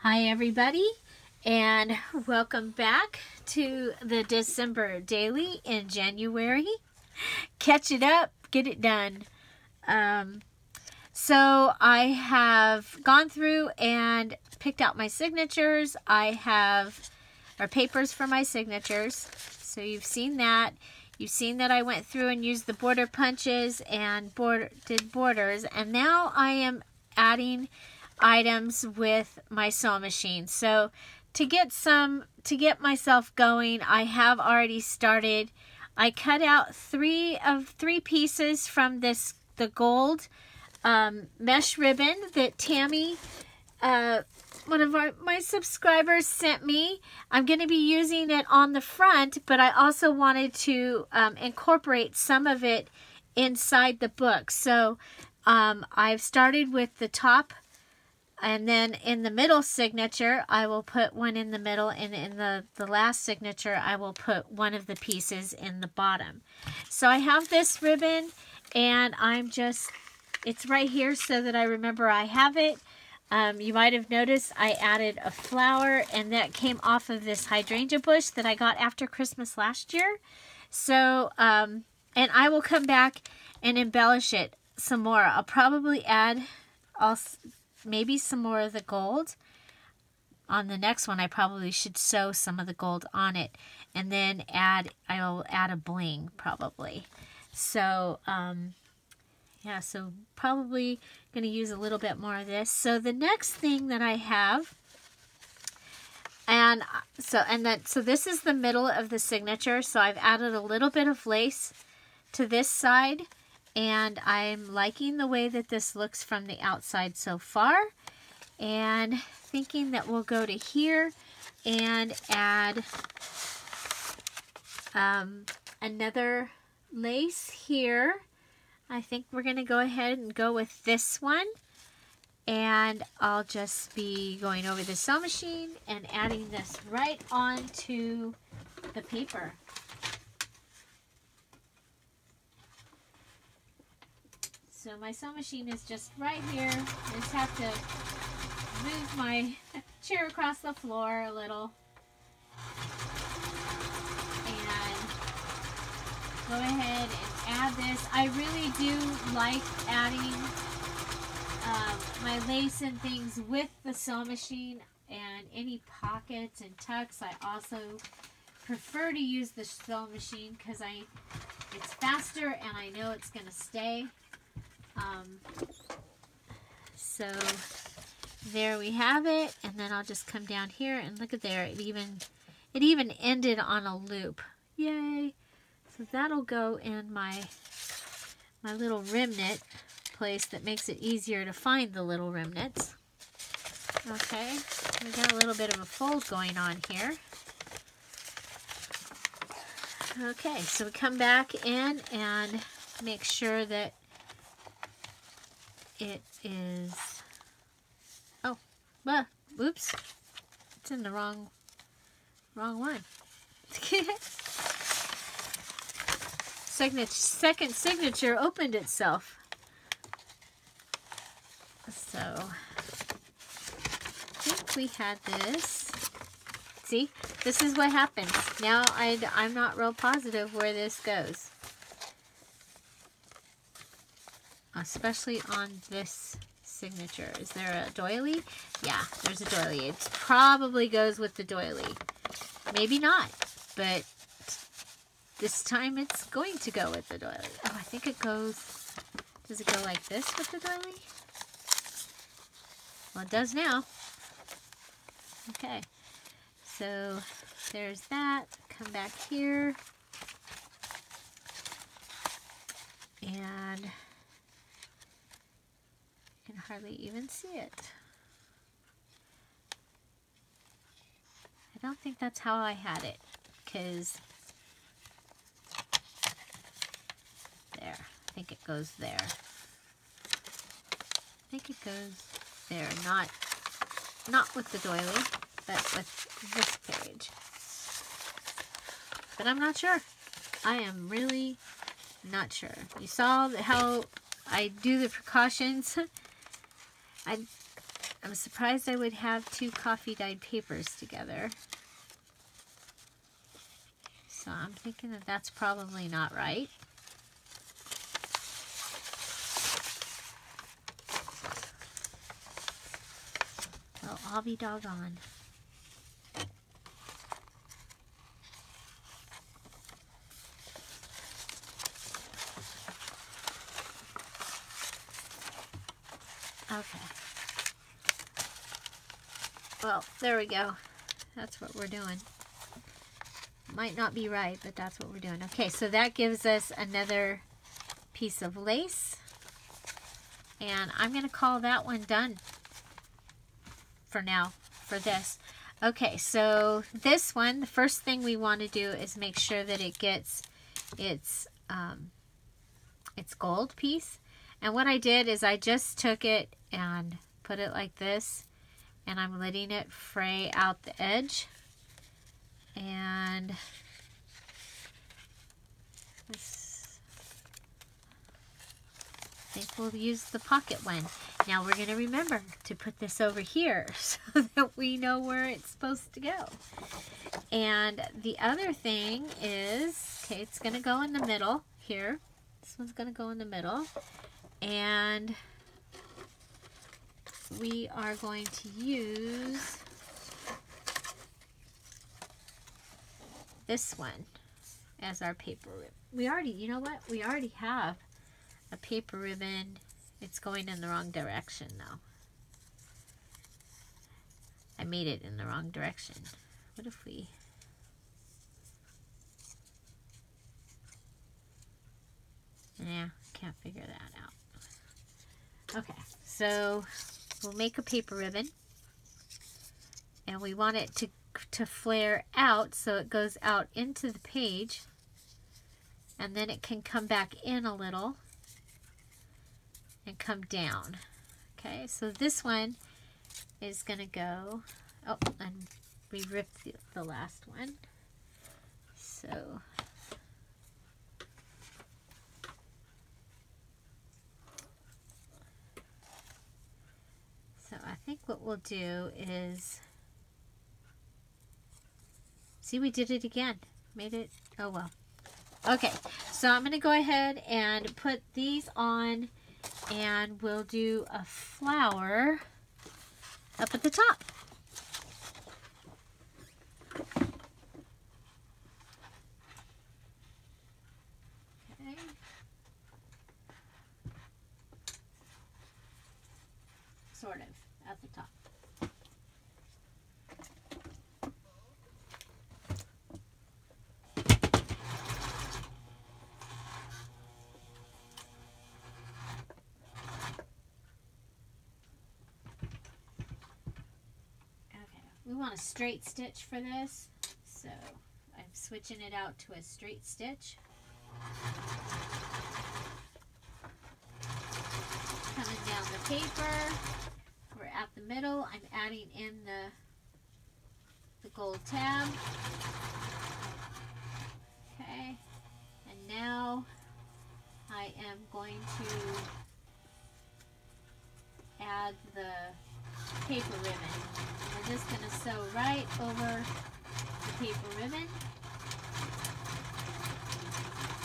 Hi everybody, and welcome back to the December Daily in January. Catch it up, get it done. So I have gone through and picked out my signatures. I have our papers for my signatures. So you've seen that. You've seen that I went through and used the border punches and did borders. And now I am adding items with my sewing machine. So to get myself going, I have already started. I cut out three pieces from the gold mesh ribbon that Tammy, one of my subscribers, sent me. I'm going to be using it on the front, but I also wanted to incorporate some of it inside the book. So I've started with the top, and then in the middle signature, I will put one in the middle, and in the last signature, I will put one of the pieces in the bottom. So I have this ribbon, and it's right here so that I remember I have it. You might have noticed I added a flower, and that came off of this hydrangea bush that I got after Christmas last year. So, and I will come back and embellish it some more. I'll probably add maybe some more of the gold. On the next one, I probably should sew some of the gold on it, and then I'll add a bling probably. So, yeah, so probably going to use a little bit more of this. So the next thing that I have, so this is the middle of the signature. So I've added a little bit of lace to this side, and I'm liking the way that this looks from the outside so far, and thinking that we'll go to here and add another lace here. I think we're going to go ahead and go with this one, and I'll just be going over the sewing machine and adding this right onto the paper. So my sewing machine is just right here. I just have to move my chair across the floor a little and go ahead and add this. I really do like adding my lace and things with the sewing machine, and any pockets and tucks. I also prefer to use the sewing machine because it's faster and I know it's going to stay. So there we have it, and then I'll just come down here and look at there. It even ended on a loop. Yay! So that'll go in my little remnant place that makes it easier to find the little remnants. Okay, we got a little bit of a fold going on here. Okay, so we come back in and make sure that it is, oops, it's in the wrong one. Second signature opened itself. So, I think we had this. See, this is what happens. Now I'm not real positive where this goes. Especially on this signature. Is there a doily? Yeah, there's a doily. It probably goes with the doily. Maybe not, but this time it's going to go with the doily. Oh, I think it goes, does it go like this with the doily? Well, it does now. Okay, so there's that. Come back here. And can hardly even see it. I don't think that's how I had it, because there, I think it goes there. I think it goes there, not with the doily, but with this page. But I'm not sure. I am really not sure. You saw how I do the precautions. I'm surprised I would have two coffee dyed papers together. So I'm thinking that that's probably not right. Well, I'll be doggone. Okay. Well, there we go. That's what we're doing. Might not be right, but that's what we're doing. Okay, so that gives us another piece of lace. And I'm going to call that one done for now, for this. Okay, so this one, the first thing we want to do is make sure that it gets its gold piece. And what I did is I just took it and put it like this, and I'm letting it fray out the edge. And this, I think we'll use the pocket one. Now we're going to remember to put this over here so that we know where it's supposed to go. And the other thing is, okay, it's going to go in the middle here. This one's going to go in the middle. And we are going to use this one as our paper ribbon. We already, you know what? We already have a paper ribbon. It's going in the wrong direction though. I made it in the wrong direction. What if we... Yeah, can't figure that out. Okay, so we'll make a paper ribbon, and we want it to flare out so it goes out into the page, and then it can come back in a little and come down. Okay, so this one is going to go, oh, and we ripped the last one. So I think what we'll do is, see, we did it again. Made it, oh well. Okay, so I'm going to go ahead and put these on, and we'll do a flower up at the top. Okay. Sort of. At the top. Okay, we want a straight stitch for this, so I'm switching it out to a straight stitch. Coming down the paper. We're at the middle. I'm adding in the gold tab. Okay, and now I am going to add the paper ribbon. We're just going to sew right over the paper ribbon,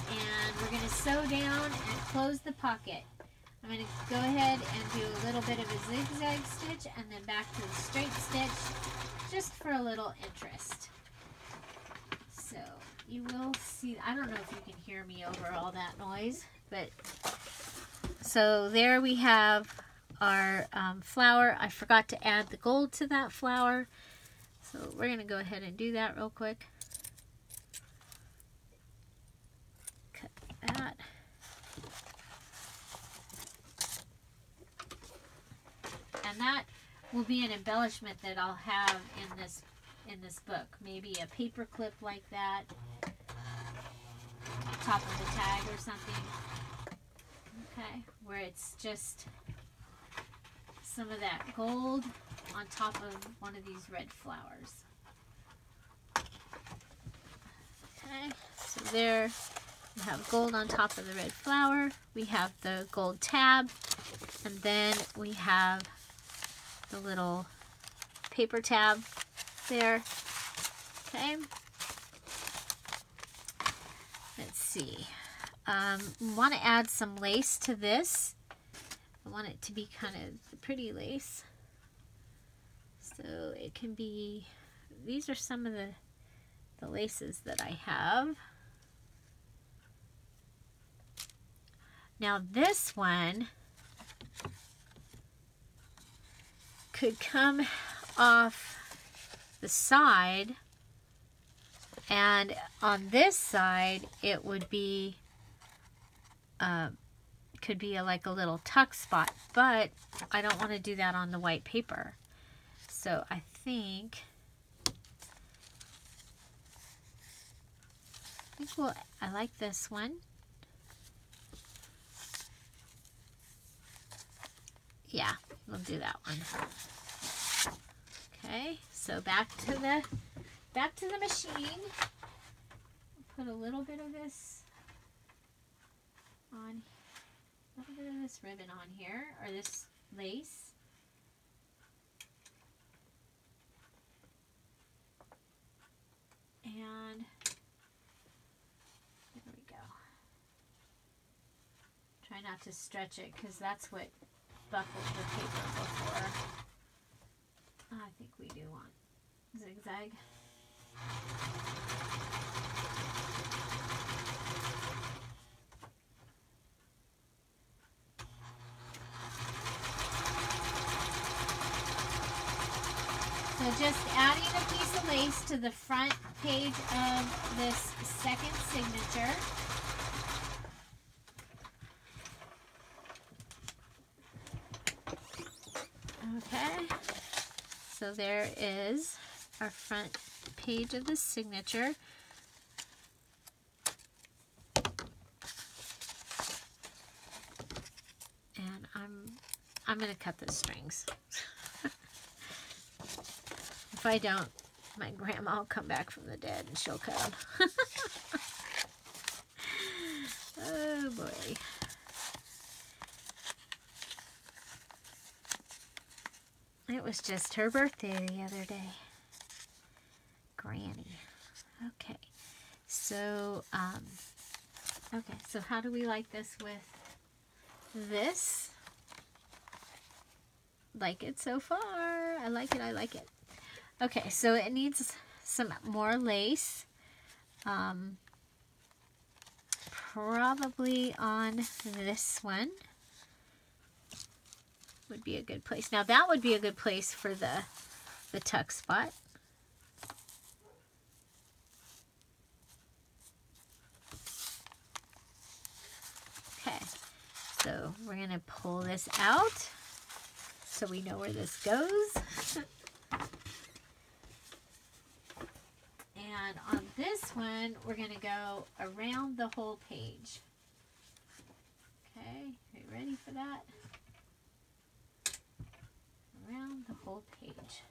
and we're going to sew down and close the pocket. I'm going to go ahead and do a little bit of a zigzag stitch and then back to the straight stitch just for a little interest. So you will see, I don't know if you can hear me over all that noise, but so there we have our flower. I forgot to add the gold to that flower, so we're going to go ahead and do that real quick. Cut that. And that will be an embellishment that I'll have in this book. Maybe a paper clip like that, top of the tag or something. Okay, where it's just some of that gold on top of one of these red flowers. Okay, so there we have gold on top of the red flower. We have the gold tab, and then we have the little paper tab there. Okay. Let's see. Want to add some lace to this. I want it to be kind of the pretty lace. So it can be, these are some of the laces that I have. Now this one could come off the side, and on this side it would be could be like a little tuck spot, but I don't want to do that on the white paper. So I think I like this one. Yeah, we'll do that one. Okay, so back to the machine. Put a little bit of this on, a little bit of this ribbon on here, or this lace. And there we go. Try not to stretch it, because that's what buckles the paper before. I think we do want zigzag. So just adding a piece of lace to the front page of this second signature. Okay, so there is our front page of the signature. And I'm going to cut the strings. If I don't, my grandma will come back from the dead and she'll cut them. Oh boy. It was just her birthday the other day. Granny. Okay. So, okay, so how do we like this with this? Like it so far. I like it, I like it. Okay, so it needs some more lace. Probably on this one would be a good place. Now that would be a good place for the tuck spot. Okay, so we're going to pull this out so we know where this goes. And on this one, we're going to go around the whole page. Okay, are you ready for that? Around the whole page.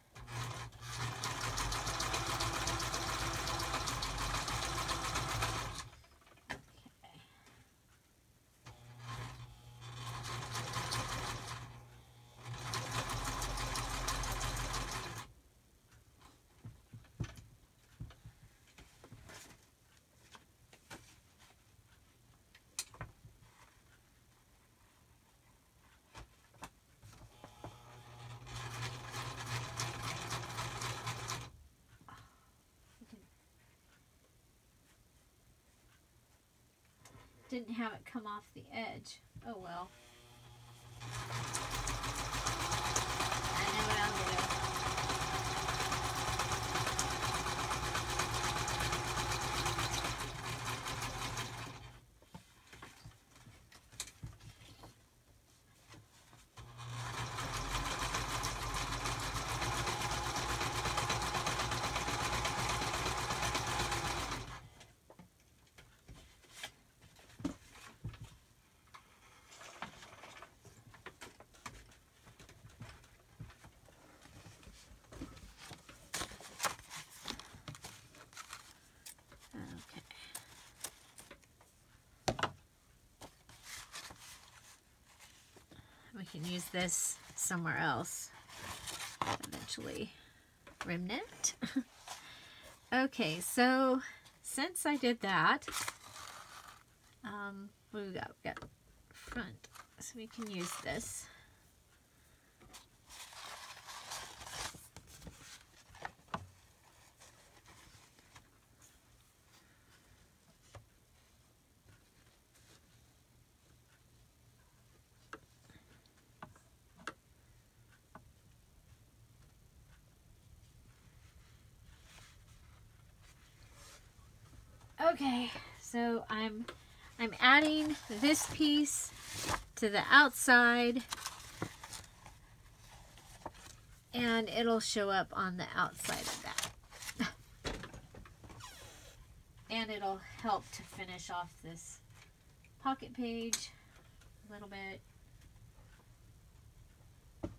Didn't have it come off the edge. Oh well. I know what I'll do. We can use this somewhere else. potentially remnant. Okay, so since I did that, what do we got? We got front, so we can use this. Okay, so I'm adding this piece to the outside, and it'll show up on the outside of that. And it'll help to finish off this pocket page a little bit. And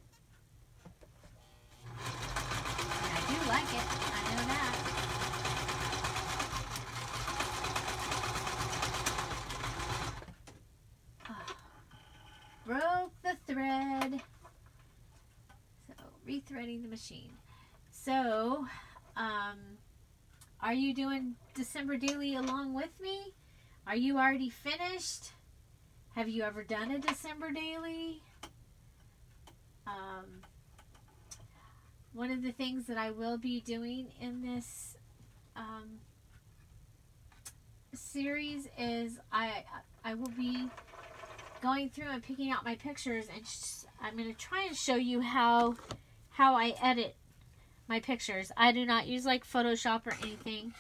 I do like it, I know that. Broke the thread. So, rethreading the machine. So, are you doing December Daily along with me? Are you already finished? Have you ever done a December Daily? One of the things that I will be doing in this series is I will be going through and picking out my pictures, and I'm going to try and show you how I edit my pictures. I do not use like Photoshop or anything.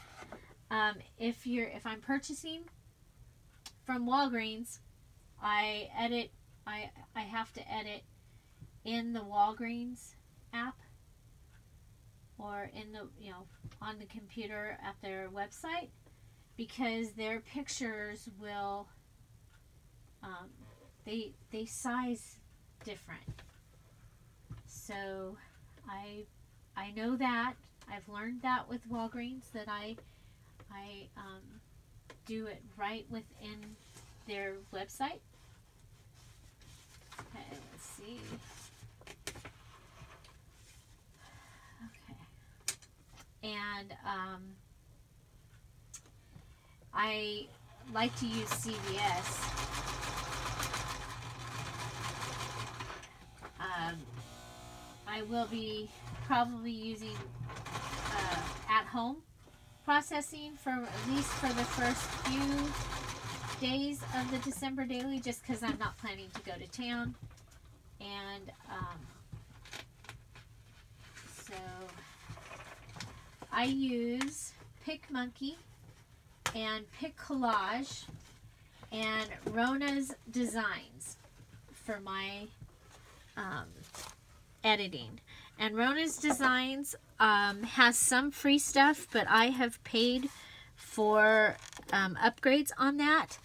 If I'm purchasing from Walgreens, I have to edit in the Walgreens app, or in the, on the computer at their website, because their pictures will they size different. So I know that. I've learned that with Walgreens, that I do it right within their website. Okay, let's see. Okay. And I like to use CVS. I will be probably using at-home processing for at least for the first few days of the December Daily, just because I'm not planning to go to town. And so I use PicMonkey and PicCollage and Rona's Designs for my editing. And Rona's Designs has some free stuff, but I have paid for upgrades on that,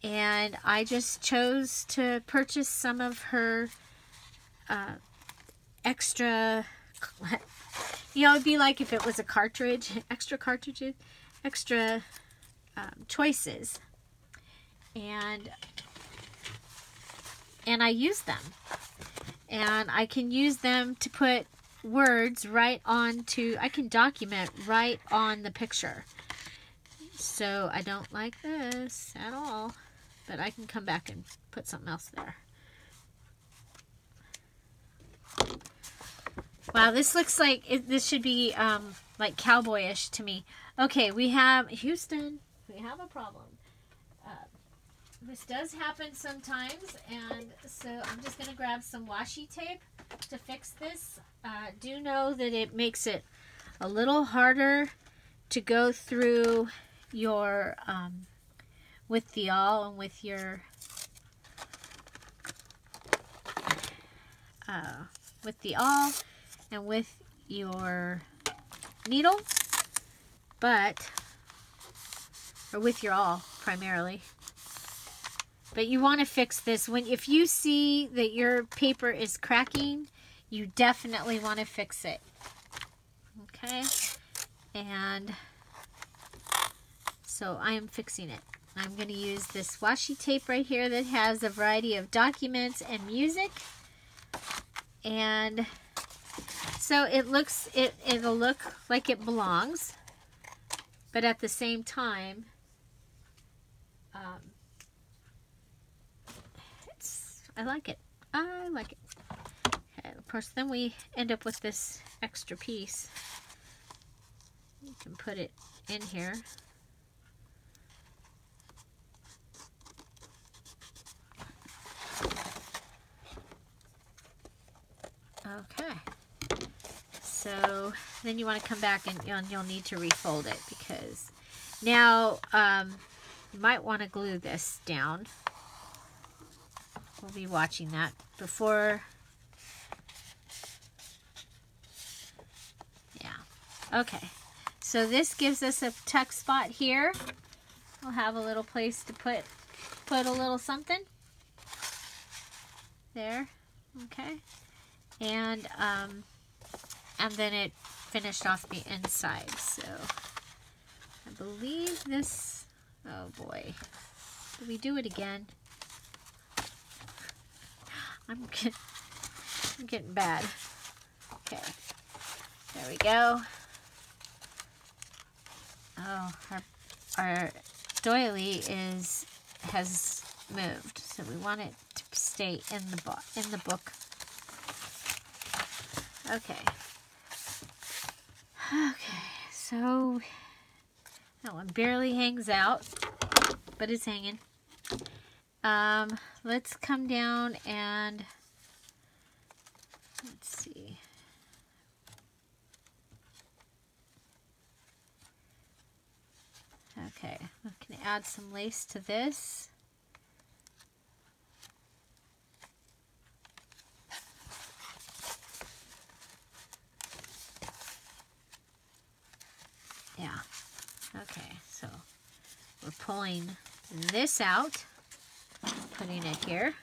and I just chose to purchase some of her extra, it'd be like if it was a cartridge, extra cartridges, extra choices, and I use them. And I can use them to put words right onto, I can document right on the picture. So I don't like this at all, but I can come back and put something else there. Wow, this looks like, this should be like cowboyish to me. Okay, we have, Houston, we have a problem. This does happen sometimes, and so I'm just going to grab some washi tape to fix this. Do know that it makes it a little harder to go through your, with the awl and with your, needle, or with your awl primarily. But you want to fix this. If you see that your paper is cracking, you definitely want to fix it. Okay? And so I am fixing it. I'm going to use this washi tape right here that has a variety of documents and music. And So it'll look like it belongs, but at the same time, I like it. I like it. Okay, of course, then we end up with this extra piece. You can put it in here. Okay. So then you want to come back and you'll need to refold it, because now you might want to glue this down. We'll be watching that before. Yeah. Okay. So this gives us a tuck spot here. We'll have a little place to put a little something there. Okay. And then it finished off the inside. So I believe this, oh boy, did we do it again? I'm getting bad. Okay, there we go. Oh, our doily has moved, so we want it to stay in the book. Okay. Okay, so that one barely hangs out, but it's hanging. Let's come down and let's see. Okay, we can add some lace to this. Yeah. Okay, so we're pulling this out, putting it here,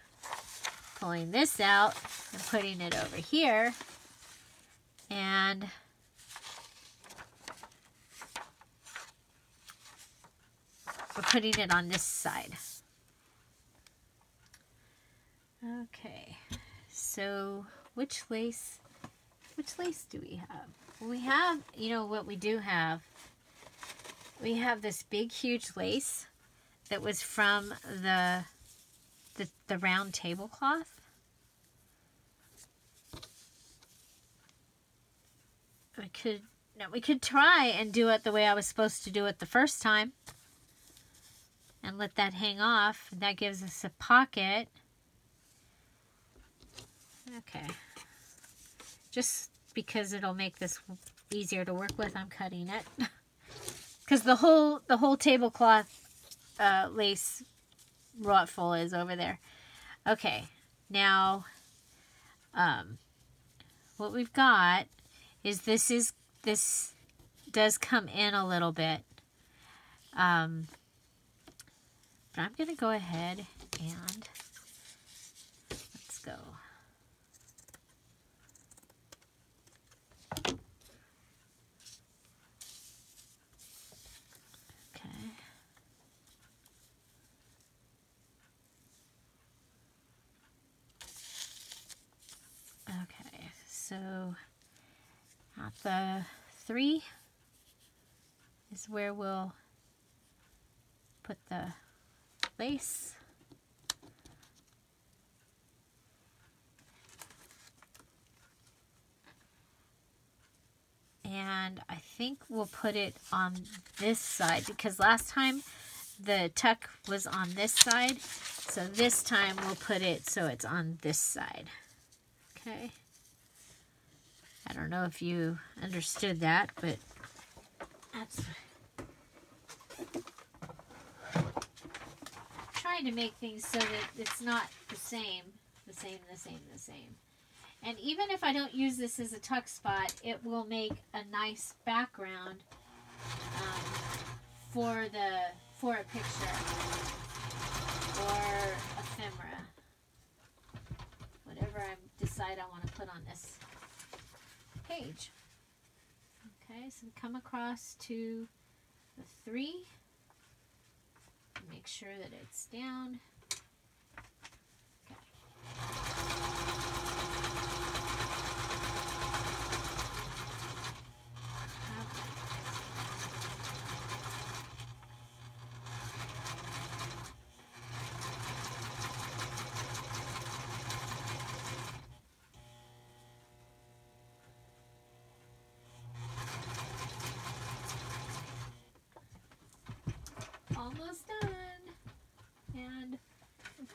pulling this out, and putting it over here, and we're putting it on this side. Okay, so which lace do we have? Well, we have, you know what we do have? We have this big, huge lace that was from the round tablecloth. We could try and do it the way I was supposed to do it the first time, and let that hang off. That gives us a pocket. Okay, just because it'll make this easier to work with, I'm cutting it. Because the whole tablecloth lace ruffle is over there. Okay, now what we've got is this does come in a little bit, but I'm gonna go ahead and let's go. Okay, so at the 3 is where we'll put the lace. And I think we'll put it on this side, because last time the tuck was on this side, so this time we'll put it so it's on this side. Okay. I don't know if you understood that, but that's trying to make things so that it's not the same. And even if I don't use this as a tuck spot, it will make a nice background for a picture or ephemera. Whatever I decide I want to put on this page. Okay, so come across to the 3. Make sure that it's down. Okay.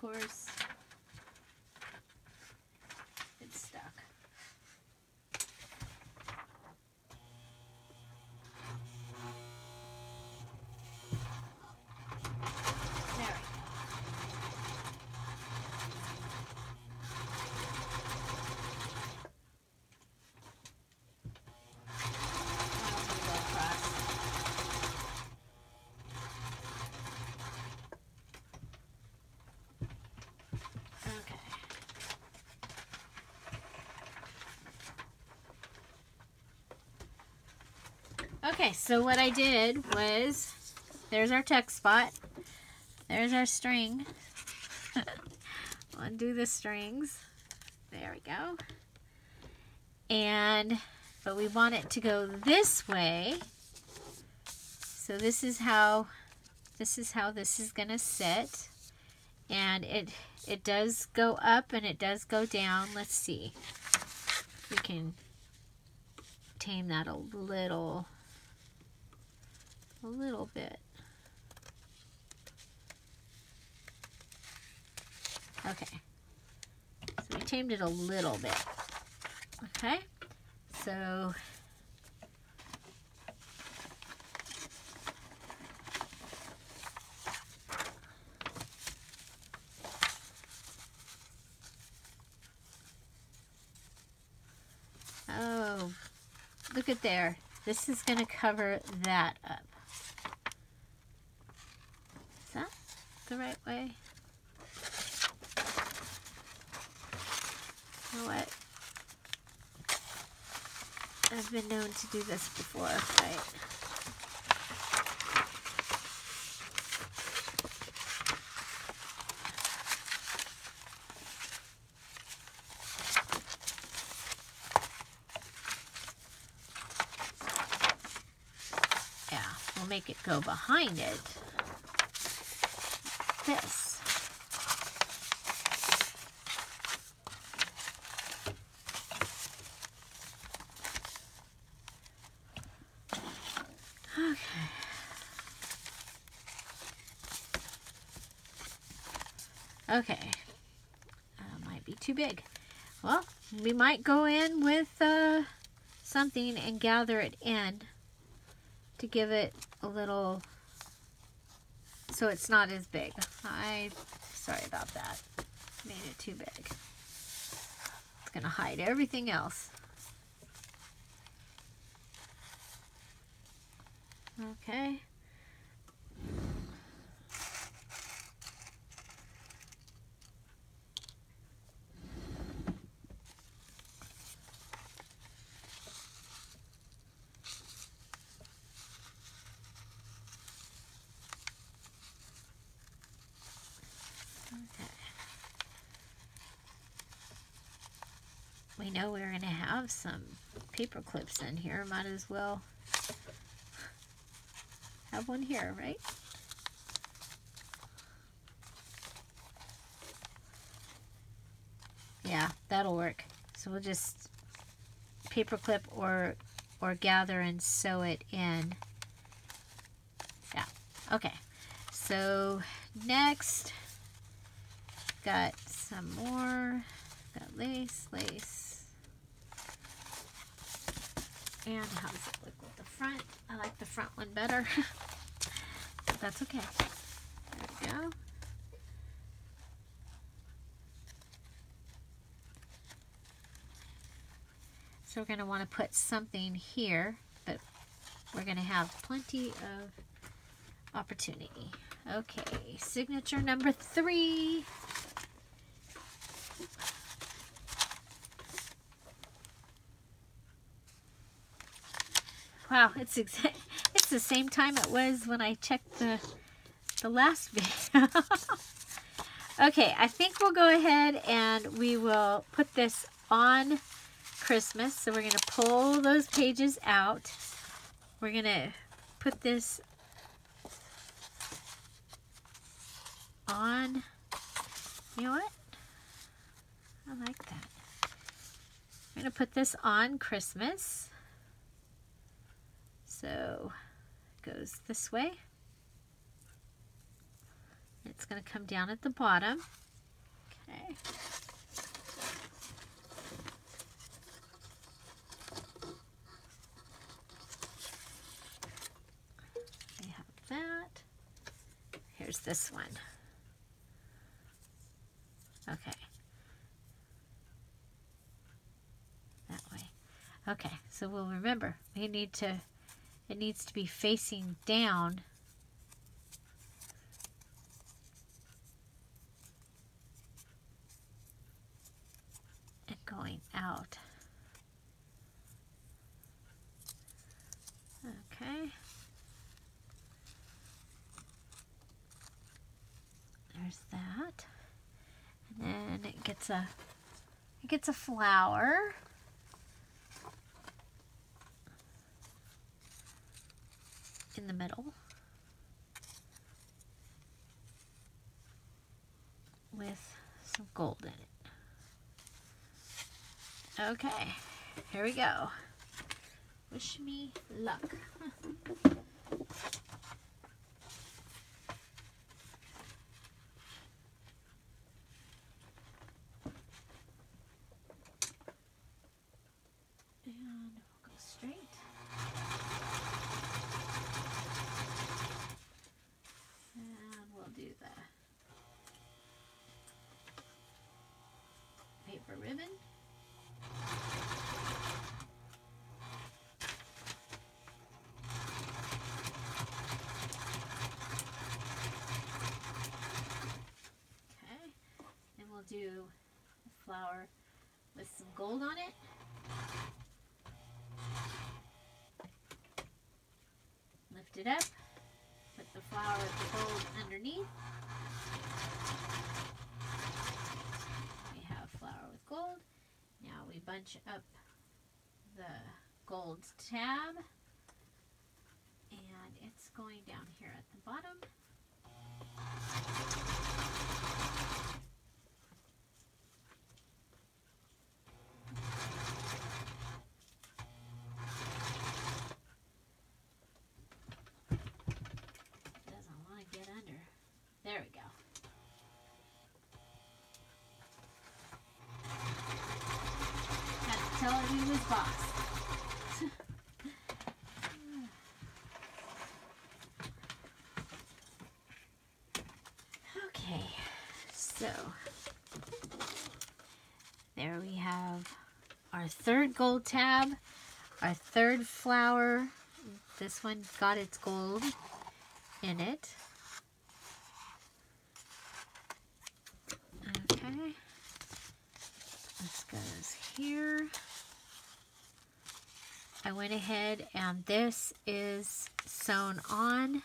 course, it's stuck. Okay, so what I did was, there's our tuck spot, there's our string. Undo the strings. There we go. But we want it to go this way. So this is how this is gonna sit. And it does go up and it does go down. Let's see. We can tame that a little bit. Okay. So we tamed it a little bit. Okay. So oh, look at there. This is going to cover that up. Is that the right way? You know what? I've been known to do this before, right? Yeah, we'll make it go behind it. This. Okay, might be too big. Well, we might go in with something and gather it in to give it a little, so it's not as big. Sorry about that. Made it too big. It's gonna hide everything else. Okay. We know we're going to have some paper clips in here. Might as well have one here, right? Yeah, that'll work. So we'll just paper clip or gather and sew it in. Yeah, okay. So next, got some more. Got lace. And how does it look with the front? I like the front one better. But that's okay. There we go. So we're going to want to put something here, but we're going to have plenty of opportunity. Okay, signature number 3. Wow, it's the same time it was when I checked the last video. Okay, I think we'll go ahead and we will put this on Christmas. So we're going to pull those pages out. We're going to put this on. You know what? I like that. I'm going to put this on Christmas. So it goes this way. It's going to come down at the bottom. Okay. We have that. Here's this one. Okay. That way. Okay, so we'll remember we need to, it needs to be facing down and going out. Okay. There's that. And then it gets a flower. In the middle. With some gold in it. Okay, here we go. Wish me luck. And we'll go straight. And we'll do the paper ribbon. Okay, and we'll do a flower with some gold on it. Lift it up, put the flower with the gold underneath. We have flower with gold. Now we bunch up the gold tab, and it's going down here at the bottom. Doesn't want to get under. There we go. Had to tell her he was boss. Okay, so there we have our third gold tab, our third flower. This one got its gold in it. Okay, this goes here. I went ahead and this is sewn on.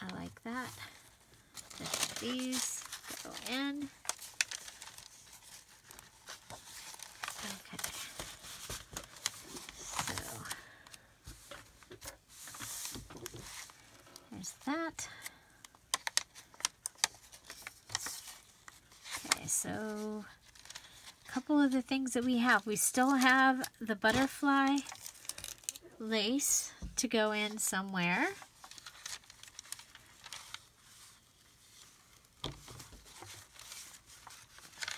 I like that. Just these go in. Okay. So there's that. Okay, so a couple of the things that we have. We still have the butterfly lace to go in somewhere.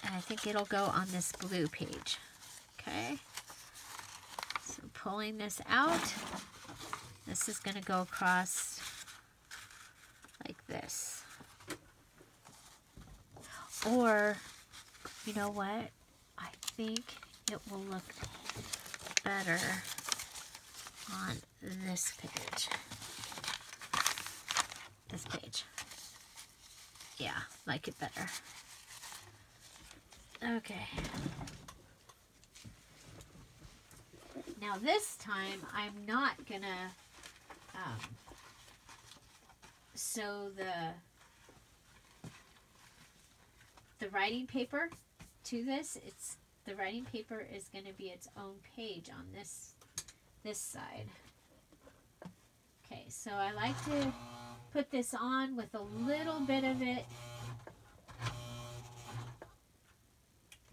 And I think it'll go on this blue page. Okay. So pulling this out, this is going to go across like this. Or, you know what? I think it will look better on this page. This page. Yeah, like it better. Okay. Now this time I'm not gonna sew the writing paper to this. The writing paper is going to be its own page on this side. Okay, so I like to put this on with a little bit of it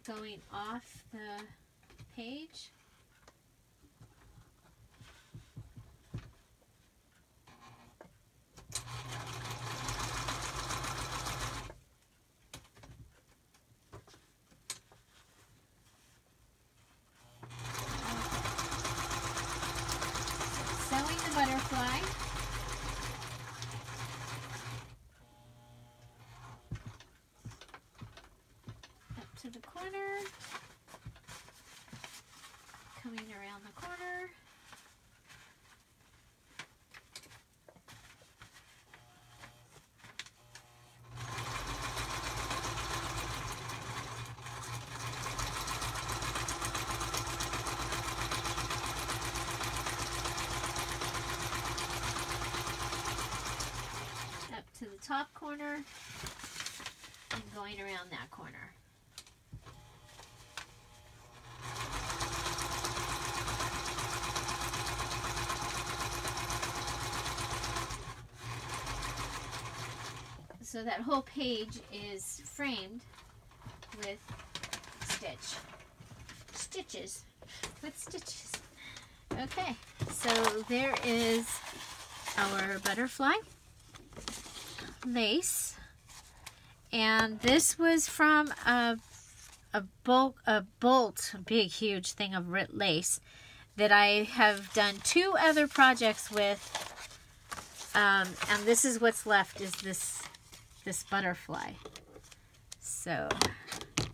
going off the page. butterfly. Up to the corner. Coming around the corner. To the top corner and going around that corner. So that whole page is framed with stitches with stitches. Okay, so there is our butterfly lace, and this was from a big huge thing of lace that I have done 2 other projects with, and this is what's left, is this butterfly. So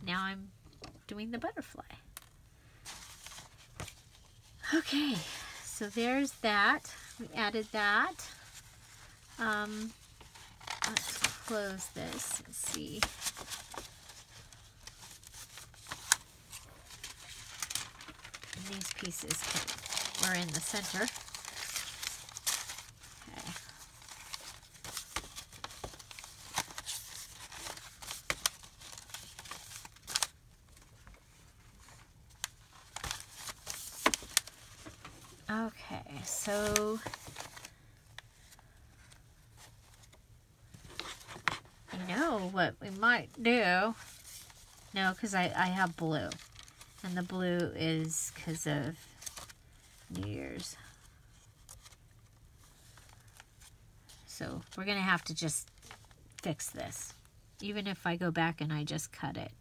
now I'm doing the butterfly. Okay, so there's that. We added that. Let's close this and see. And these pieces were in the center. Okay, so you know what we might do? No, because I have blue. And the blue is because of New Year's. So we're going to have to just fix this. Even if I go back and I just cut it.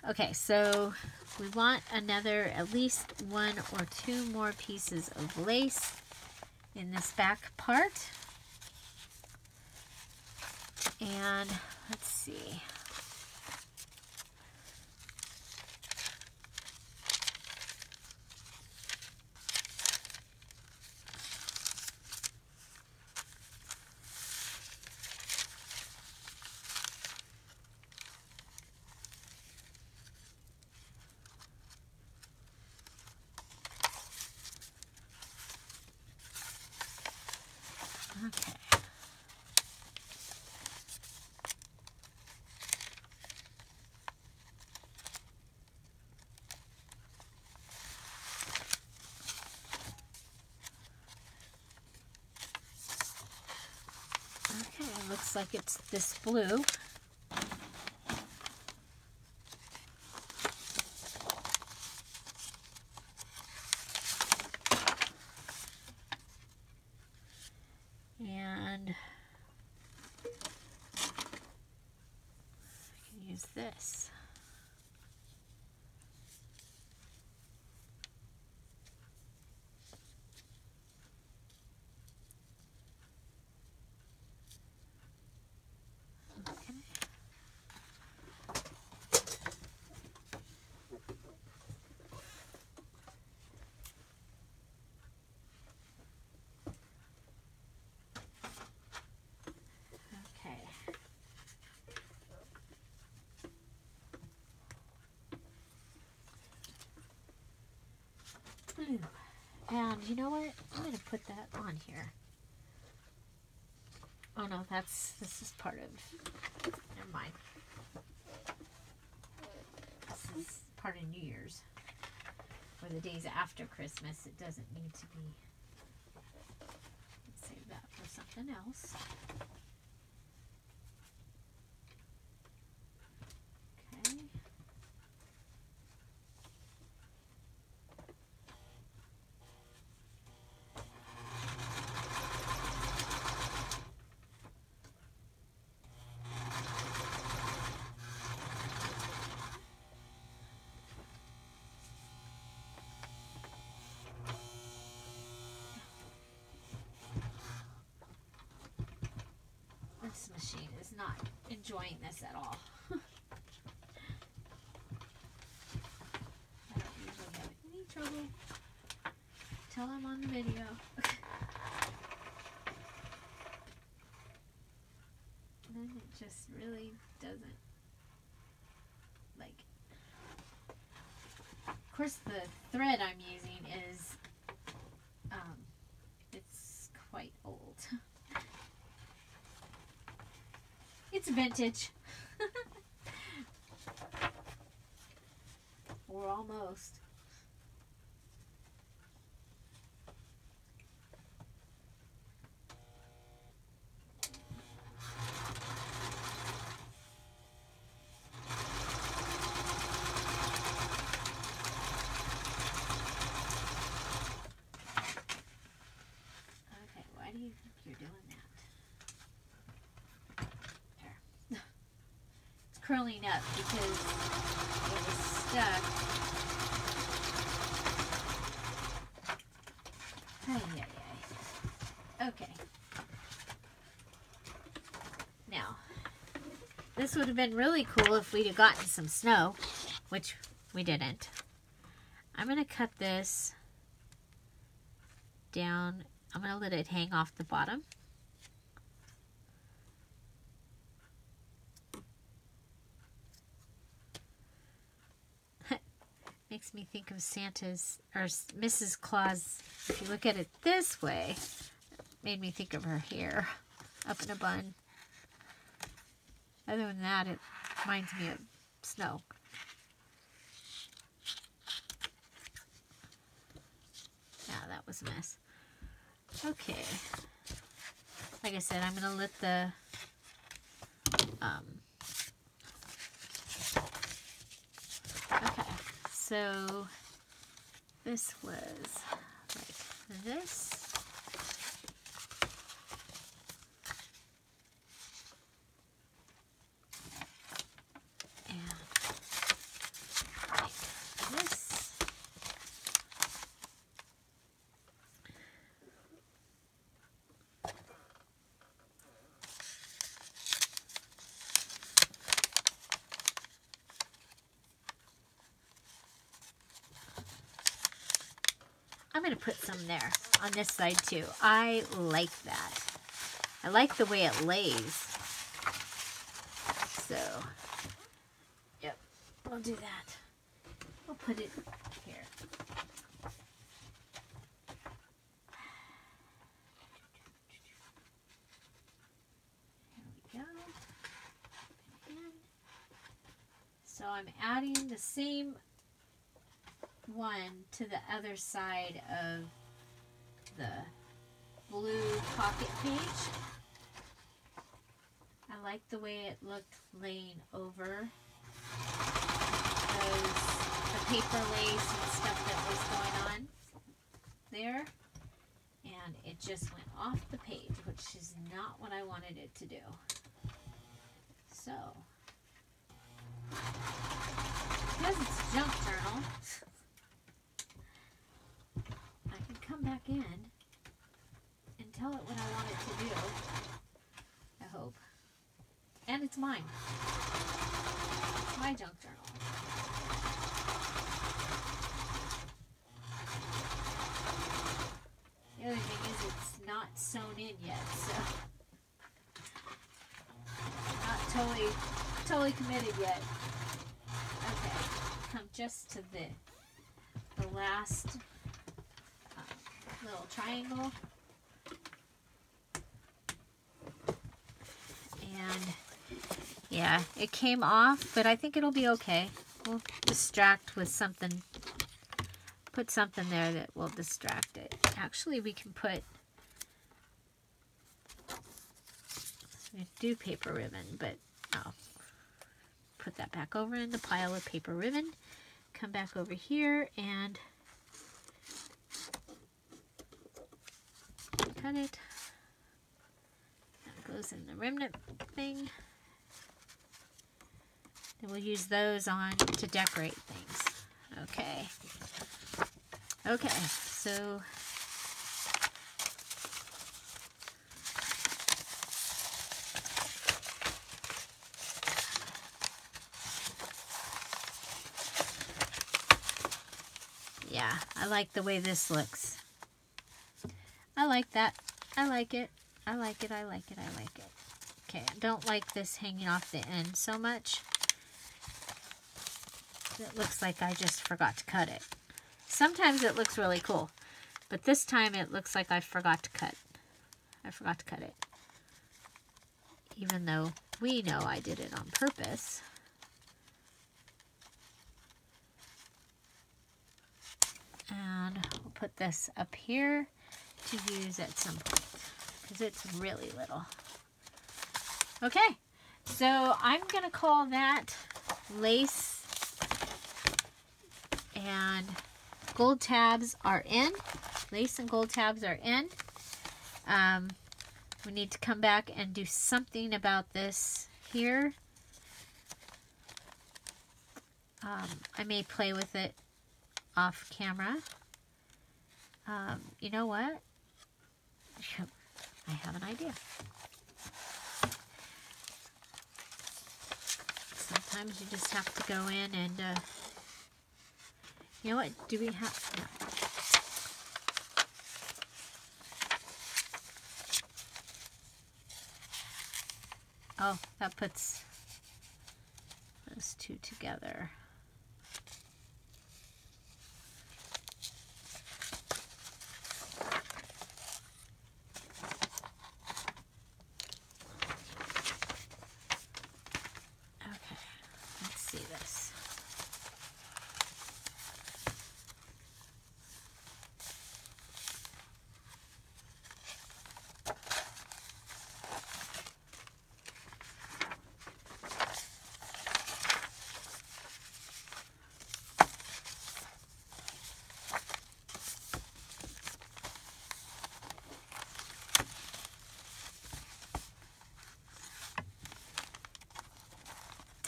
Okay, so we want at least 1 or 2 more pieces of lace in this back part. And let's see. Okay. Okay, looks like it's this blue. And I can use this. Okay. Blue. And you know what? I'm going to put that on here. Oh no, this is part of, never mind. This is part of New Year's. Or the days after Christmas. It doesn't need to be. Let's save that for something else. Okay. not enjoying this at all. I don't usually have any trouble till I'm on the video. And then it just really doesn't like. Of course, the thread I'm using is it's quite old. It's vintage. Or almost. Okay, why do you think you're doing that? There. It's curling up because it was stuck. Ay, ay, ay. Okay. Now, this would have been really cool if we'd have gotten some snow, which we didn't. I'm going to cut this down. I'm going to let it hang off the bottom. Makes me think of Santa's, or Mrs. Claus. If you look at it this way, it made me think of her hair up in a bun. Other than that, it reminds me of snow. Yeah, that was a mess. Okay. Like I said, I'm going to let the okay. So this was like this. And like this. I'm going to put some there on this side too. I like that. I like the way it lays. So, yep, I'll do that. I'll put it here. There we go. And so I'm adding the same one to the other side of the blue pocket page. I like the way it looked laying over the paper lace and stuff that was going on there, and it just went off the page, which is not what I wanted it to do. So because it's junk journal, I can come back in and tell it what I want it to do, I hope. And it's mine. It's my junk journal. The other thing is it's not sewn in yet, so not totally committed yet. Okay, come just to the last little triangle, and yeah, it came off, but I think it'll be okay. We'll distract with something, put something there that will distract it. Actually, we can put, we do paper ribbon, but I'll put that back over in the pile of paper ribbon. Come back over here and cut it. That goes in the remnant thing. Then we'll use those on to decorate things. Okay. Okay, so Yeah, I like the way this looks. I like that. I like it. I like it. I like it. I like it. Okay, I don't like this hanging off the end so much. It looks like I just forgot to cut it. Sometimes it looks really cool, but this time it looks like I forgot to cut. I forgot to cut it. Even though we know I did it on purpose. And we'll put this up here to use at some point because it's really little. Okay, so I'm going to call that lace, and gold tabs are in. Lace and gold tabs are in. We need to come back and do something about this here. I may play with it off camera. You know what? I have an idea. Sometimes you just have to go in and, you know what? Do we have, no. Oh, that puts those two together.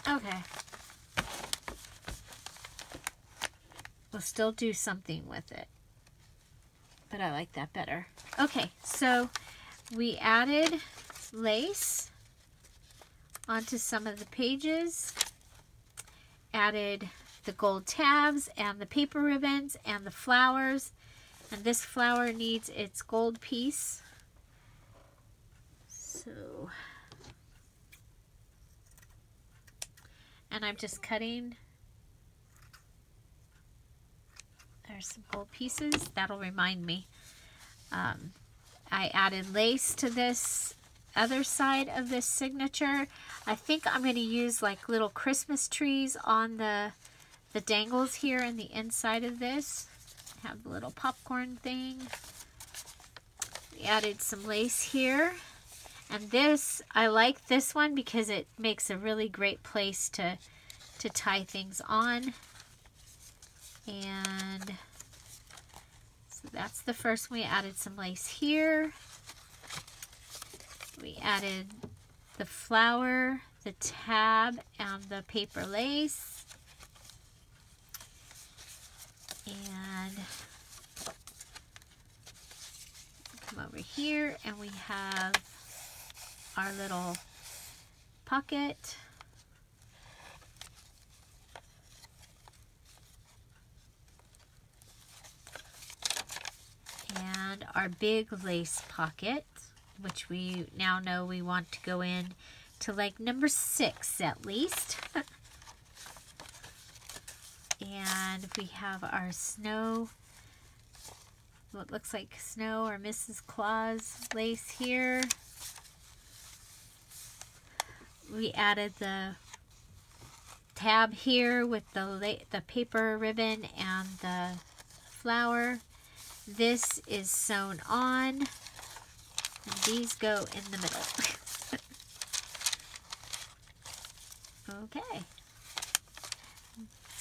Okay. We'll still do something with it, but I like that better. Okay, so we added lace onto some of the pages, added the gold tabs and the paper ribbons and the flowers, and this flower needs its gold piece. So, and I'm just cutting. There's some gold pieces. That'll remind me. I added lace to this other side of this signature. I think I'm going to use like little Christmas trees on the dangles here in the inside of this. Have the little popcorn thing. We added some lace here. And this, I like this one because it makes a really great place to tie things on. And so that's the first one. We added some lace here. We added the flower, the tab, and the paper lace. And come over here and we have our little pocket. And our big lace pocket, which we now know we want to go in to like number 6 at least. And we have our snow, what looks like snow or Mrs. Claus lace here. We added the tab here with the paper ribbon and the flower. This is sewn on, and these go in the middle. Okay.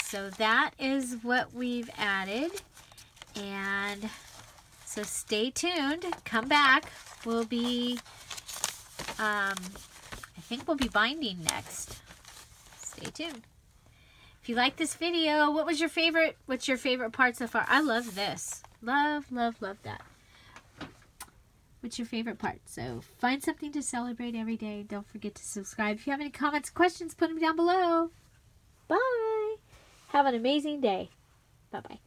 So that is what we've added. And so stay tuned. Come back. We'll be, I think we'll be binding next. Stay tuned. If you like this video, what's your favorite part so far? I love this. Love, love, love that. What's your favorite part? So find something to celebrate every day. Don't forget to subscribe. If you have any comments, questions, put them down below. Bye. Have an amazing day. Bye-bye.